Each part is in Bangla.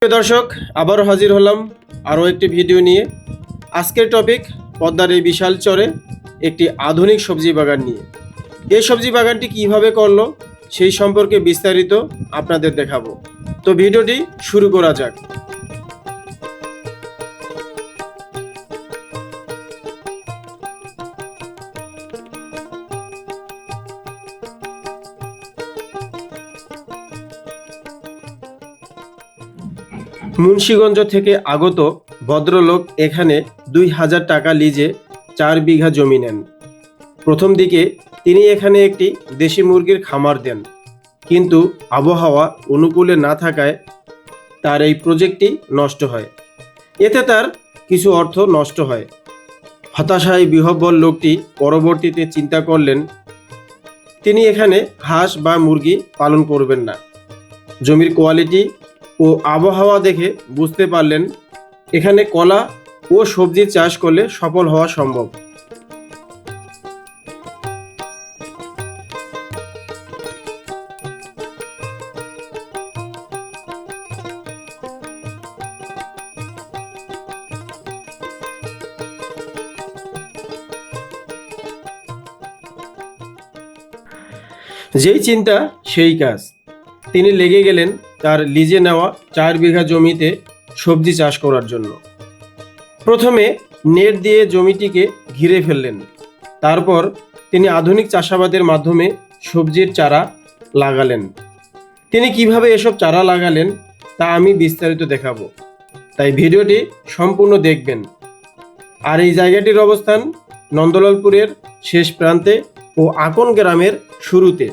প্রিয় দর্শক, আবারও হাজির হলাম আরও একটি ভিডিও নিয়ে। আজকের টপিক পদ্মার এই বিশাল চরে একটি আধুনিক সবজি বাগান নিয়ে। এই সবজি বাগানটি কিভাবে করলো সেই সম্পর্কে বিস্তারিত আপনাদের দেখাবো। তো ভিডিওটি শুরু করা যাক। মুন্সিগঞ্জ থেকে আগত ভদ্রলোক এখানে ২,০০০ টাকা লিজে ৪ বিঘা জমি নেন। প্রথম দিকে তিনি এখানে একটি দেশি মুরগির খামার দেন, কিন্তু আবহাওয়া অনুকূলে না থাকায় তার এই প্রজেক্টটি নষ্ট হয়। এতে তার কিছু অর্থ নষ্ট হয়। হতাশায় বিহ্বল লোকটি পরবর্তীতে চিন্তা করলেন তিনি এখানে হাঁস বা মুরগি পালন করবেন না। জমির কোয়ালিটি ও আবহাওয়া দেখে বুঝতে পারলেন এখানে কলা ও সবজি চাষ করলে সফল হওয়া সম্ভব। যেই চিন্তা সেই কাজ। তিনি লেগে গেলেন তার লিজে নেওয়া ৪ বিঘা জমিতে সবজি চাষ করার জন্য। প্রথমে নেট দিয়ে জমিটিকে ঘিরে ফেললেন। তারপর তিনি আধুনিক চাষাবাদের মাধ্যমে সবজির চারা লাগালেন। তিনি কিভাবে এসব চারা লাগালেন তা আমি বিস্তারিত দেখাবো, তাই ভিডিওটি সম্পূর্ণ দেখবেন। আর এই জায়গাটির অবস্থান নন্দলালপুরের শেষ প্রান্তে ও আকন গ্রামের শুরুতে।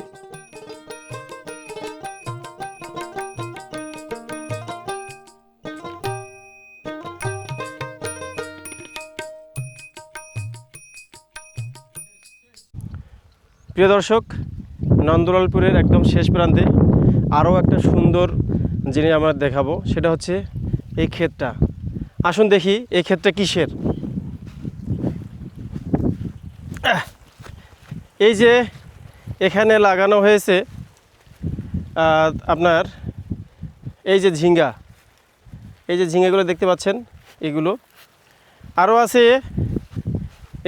প্রিয় দর্শক, নন্দলালপুরের একদম শেষ প্রান্তে আরও একটা সুন্দর জিনিস আমরা দেখাবো, সেটা হচ্ছে এই ক্ষেতটা। আসুন দেখি এই ক্ষেতটা কিসের। এই যে এখানে লাগানো হয়েছে আপনার এই যে ঝিঙ্গা, এই যে ঝিঙ্গাগুলো দেখতে পাচ্ছেন, এগুলো আরও আছে।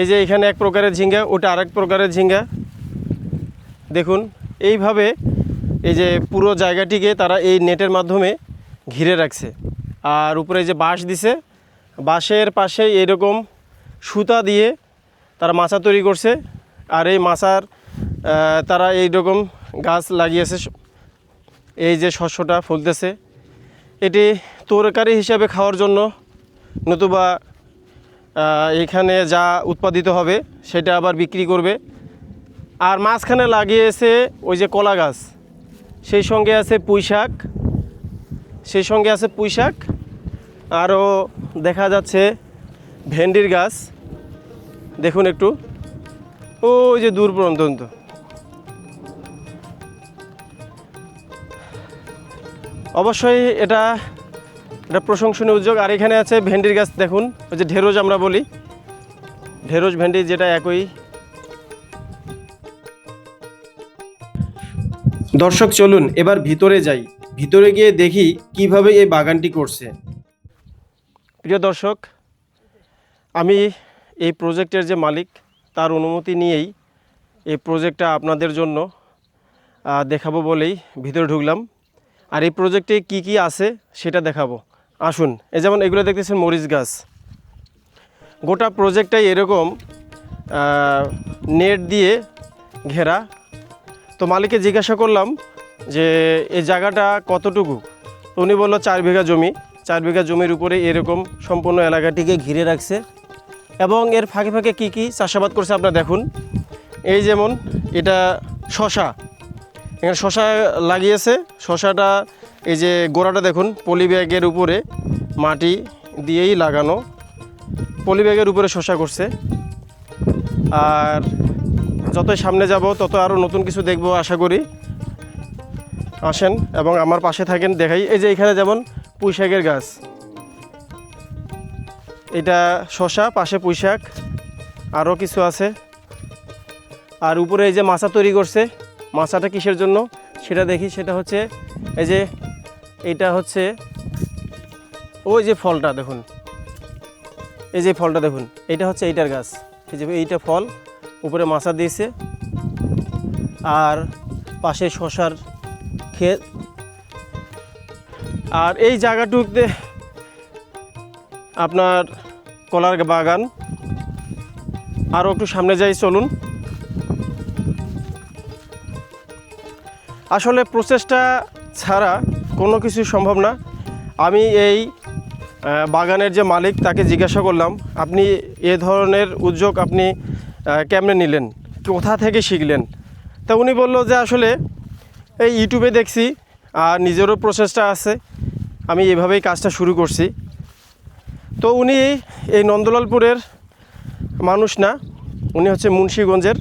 এই যে এখানে এক প্রকারের ঝিঙ্গা, ওটা আরেক প্রকারের ঝিঙ্গা। দেখুন এইভাবে এই যে পুরো জায়গাটিকে তারা এই নেটের মাধ্যমে ঘিরে রাখছে। আর উপরে যে বাঁশ দিছে, বাঁশের পাশে এরকম সুতা দিয়ে তারা মাচা তৈরি করছে। আর এই মাচার তারা এইরকম গাছ লাগিয়েছে। এই যে শস্যটা ফলতেছে, এটি তরকারি হিসাবে খাওয়ার জন্য, নতুবা এখানে যা উৎপাদিত হবে সেটা আবার বিক্রি করবে। আর মাঝখানে লাগিয়েছে ওই যে কলা গাছ, সেই সঙ্গে আছে পুঁই শাক, আরও দেখা যাচ্ছে ভেন্ডির গাছ। দেখুন একটু ওই যে দূর পর্যন্ত। অবশ্যই এটা প্রশংসনীয় উদ্যোগ। আর এখানে আছে ভেন্ডির গাছ, দেখুন ওই যে ঢেঁড়স আমরা বলি, ঢেঁড়স ভেন্ডি যেটা একই। দর্শক চলুন এবার ভিতরে যাই, ভিতরে গিয়ে দেখি কিভাবে এই বাগানটি করছে। প্রিয় দর্শক, আমি এই প্রজেক্টের যে মালিক তার অনুমতি নিয়েই এই প্রজেক্টটা আপনাদের জন্য দেখাবো বলেই ভিতরে ঢুকলাম। আর এই প্রজেক্টে কি কি আছে সেটা দেখাবো। আসুন, এই যেমন এগুলো দেখতেছেন মরিচ গাছ। গোটা প্রজেক্টটাই এরকম নেট দিয়ে ঘেরা। তো মালিককে জিজ্ঞাসা করলাম যে এই জায়গাটা কতটুকু। তো উনি বললো ৪ বিঘা জমি। ৪ বিঘা জমির উপরে এরকম সম্পূর্ণ এলাকাটিকে ঘিরে রাখছে। এবং এর ফাঁকে ফাঁকে কী কী চাষাবাদ করছে আপনারা দেখুন। এই যেমন এটা শশা, এখানে শশা লাগিয়েছে। শশাটা এই যে গোড়াটা দেখুন, পলি ব্যাগের উপরে মাটি দিয়েই লাগানো, পলি ব্যাগের উপরে শশা করছে। আর যতই সামনে যাব তত আরও নতুন কিছু দেখব আশা করি। আসেন এবং আমার পাশে থাকেন, দেখাই। এই যে এখানে যেমন পুঁই শাকের গাছ, এটা শশা, পাশে পুঁই শাক, আরও কিছু আছে। আর উপরে এই যে মাচা তৈরি করছে, মাচাটা কিসের জন্য সেটা দেখি। সেটা হচ্ছে এই যে এটা হচ্ছে ওই যে ফলটা দেখুন, এই যে ফলটা দেখুন, এটা হচ্ছে এইটার গাছ, এই যে এইটা ফল উপরে মাচা দিয়েছে, আর পাশে শশার ক্ষেত। আর এই জায়গাটুকুতে আপনার কলার বাগান। আরও একটু সামনে যাই, চলুন। আসলে প্রচেষ্টা ছাড়া কোনো কিছু সম্ভব না। আমি এই বাগানের যে মালিক তাকে জিজ্ঞাসা করলাম, আপনি এ ধরনের উদ্যোগ আপনি কেমনে নিলেন, কোথা থেকে শিখলেন? তা উনি বলল যে আসলে এই ইউটিউবে দেখছি আর নিজেরও প্রচেষ্টা আছে, আমি এভাবেই কাজটা শুরু করছি। তো উনি এই নন্দলালপুরের মানুষ না, উনি হচ্ছে মুন্সিগঞ্জের,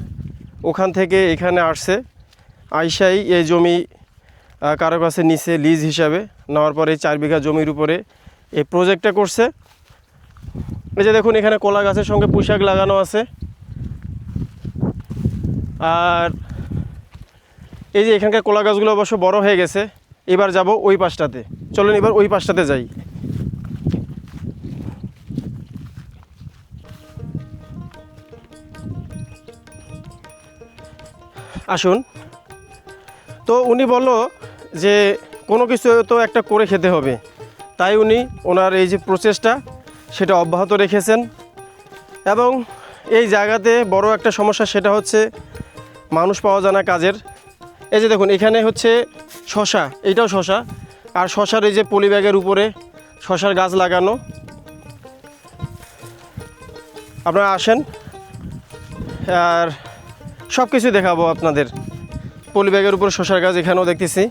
ওখান থেকে এখানে আসছে, আইসাই এই জমি কারো কাছে নিচে লিজ হিসাবে নেওয়ার পরে 4 বিঘা জমির উপরে এই প্রজেক্টটা করছে। এই যে দেখুন, এখানে কলা গাছের সঙ্গে পুঁইশাক লাগানো আছে। আর এই যে এখানকার কলা গাছগুলো অবশ্য বড় হয়ে গেছে। এবার যাব ওই পাশটাতে, চলুন এবার ওই পাশটাতে যাই। আসুন। তো উনি বলল যে কোনো কিছু তো একটা করে খেতে হবে, তাই উনি ওনার এই যে প্রচেষ্টা সেটা অব্যাহত রেখেছেন। এবং এই জায়গাতে বড় একটা সমস্যা, সেটা হচ্ছে মানুষ পাওয়া যায় না কাজের। এই যে দেখুন, এখানে হচ্ছে শশা, এইটাও শশা, আর শশার এই যে পলি ব্যাগের উপরে শশার গাছ লাগানো। আপনারা আসেন আর সব কিছু দেখাবো আপনাদের। পলি ব্যাগের উপরে শশার গাছ এখানেও দেখতেছি,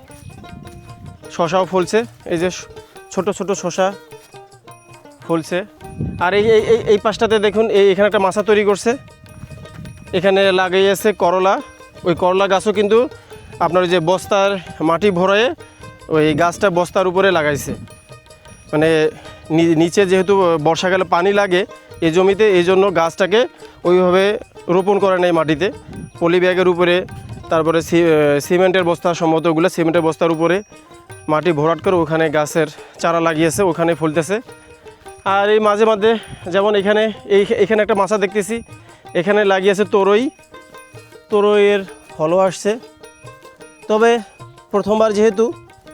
শশাও ফলছে, এই যে ছোট ছোট শশা ফলছে। আর এই এই এই পাশটাতে দেখুন, এখানে একটা মাচা তৈরি করছে, এখানে লাগিয়েছে করলা। ওই করলা গাছও কিন্তু আপনার ওই যে বস্তার মাটি ভরে ওই গাছটা বস্তার উপরে লাগাইছে, মানে নিচে যেহেতু বর্ষাকালে পানি লাগে এই জমিতে, এই জন্য গাছটাকে ওইভাবে রোপণ করে নেয় মাটিতে, পলি ব্যাগের উপরে। তারপরে সিমেন্টের বস্তা, সম্ভবত ওগুলো সিমেন্টের বস্তার উপরে মাটি ভরাট করে ওখানে গাছের চারা লাগিয়েছে, ওখানে ফলতেছে। আর এই মাঝে মাঝে যেমন এখানে একটা মাচা দেখতেছি, এখানে লাগিয়েছে তরইয়ের ফলও আসছে। তবে প্রথমবার যেহেতু,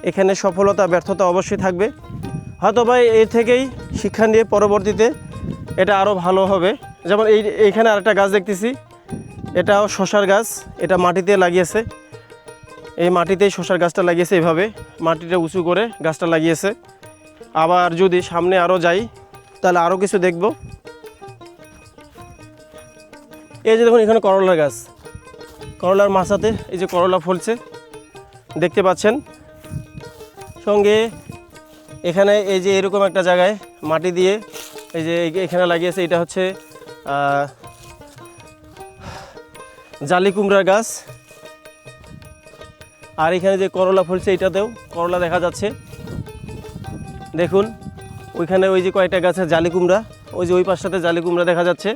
এখানে সফলতা ব্যর্থতা অবশ্যই থাকবে, হয়তো বা এর থেকেই শিক্ষা নিয়ে পরবর্তীতে এটা আরও ভালো হবে। যেমন এইখানে আরেকটা গাছ দেখতেছি, এটাও শশার গাছ, এটা মাটিতে লাগিয়েছে, এই মাটিতেই শশার গাছটা লাগিয়েছে, এভাবে মাটিটা উঁচু করে গাছটা লাগিয়েছে। আবার যদি সামনে আরও যাই তাহলে আরও কিছু দেখব। এই যে দেখুন, এখানে করলার গাছ, করলার মাচাতে এই যে করলা ফলছে দেখতে পাচ্ছেন। সঙ্গে এখানে এই যে এরকম একটা জায়গায় মাটি দিয়ে এই যে এখানে লাগিয়েছে, এটা হচ্ছে জালি কুমড়ার গাছ। আর এখানে যে করলা ফলছে, এটাতেও করলা দেখা যাচ্ছে। দেখুন ওইখানে ওই যে কয়েকটা গাছের জালি কুমড়া, ওই যে ওই পাশটাতে জালি কুমড়া দেখা যাচ্ছে।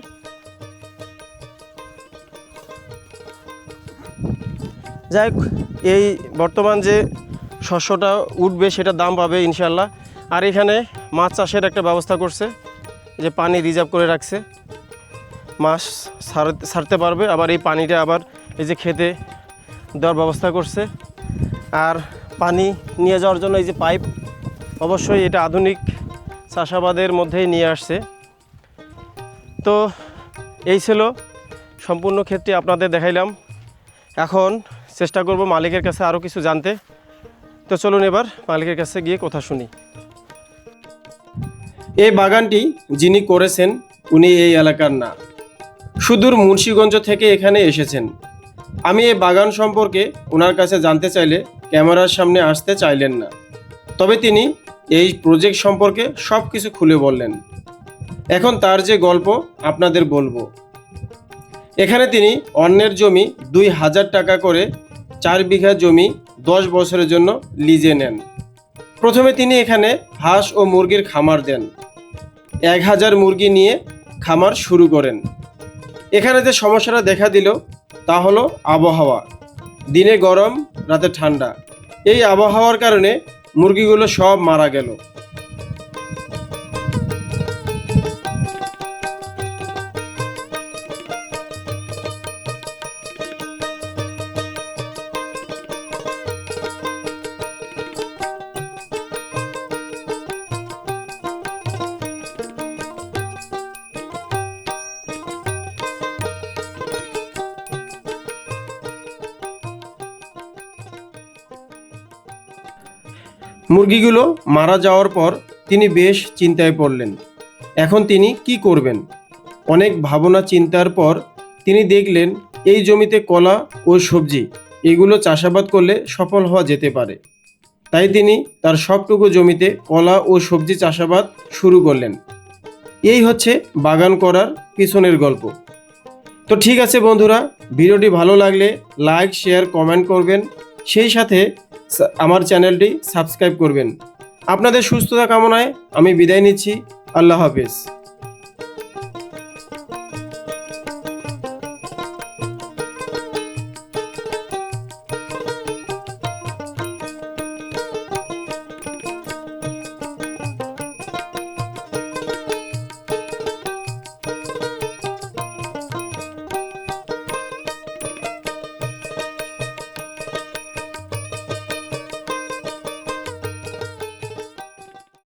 যাই হোক, এই বর্তমান যে শস্যটা উঠবে সেটার দাম পাবে ইনশাল্লাহ। আর এখানে মাছ চাষের একটা ব্যবস্থা করছে, যে পানি রিজার্ভ করে রাখছে, মাছ ছাড়তে পারবে। আবার এই পানিটা আবার এই যে খেতে দেওয়ার ব্যবস্থা করছে। আর পানি নিয়ে যাওয়ার জন্য এই যে পাইপ, অবশ্যই এটা আধুনিক চাষাবাদের মধ্যেই নিয়ে আসছে। তো এই ছিল সম্পূর্ণ ক্ষেত্রে আপনাদের দেখাইলাম। এখন চেষ্টা করব মালিকের কাছে আরও কিছু জানতে। তো চলুন এবার মালিকের কাছে গিয়ে কথা শুনি। এই বাগানটি যিনি করেছেন উনি এই এলাকার না, সুদূর মুন্সিগঞ্জ থেকে এখানে এসেছেন। আমি এই বাগান সম্পর্কে ওনার কাছে জানতে চাইলে ক্যামেরার সামনে আসতে চাইলেন না, তবে তিনি এই প্রজেক্ট সম্পর্কে সব কিছু খুলে বললেন। এখন তার যে গল্প আপনাদের বলবো। এখানে তিনি অন্যের জমি 2000 টাকা করে 4 বিঘা জমি 10 বছরের জন্য লিজে নেন। প্রথমে তিনি এখানে হাঁস ও মুরগির খামার দেন, 1000 মুরগি নিয়ে খামার শুরু করেন। এখানে যে সমস্যাটা দেখা দিল তা হলো আবহাওয়া, দিনে গরম রাতে ঠান্ডা। এই আবহাওয়ার কারণে মুরগিগুলো সব মারা গেল। মুরগিগুলো মারা যাওয়ার পর তিনি বেশ চিন্তায় পড়লেন। এখন তিনি কি করবেন? অনেক ভাবনা চিন্তার পর তিনি দেখলেন এই জমিতে কলা ও সবজি এগুলো চাষাবাদ করলে সফল হওয়া যেতে পারে। তাই তিনি তার সবটুকু জমিতে কলা ও সবজি চাষাবাদ শুরু করলেন। এই হচ্ছে বাগান করার পিছনের গল্প। তো ঠিক আছে বন্ধুরা, ভিডিওটি ভালো লাগলে লাইক, শেয়ার, কমেন্ট করবেন। সেই সাথে আমার চ্যানেলটি সাবস্ক্রাইব করবেন। আপনাদের সুস্থতা কামনায় আমি বিদায় নিচ্ছি। আল্লাহ হাফেজ।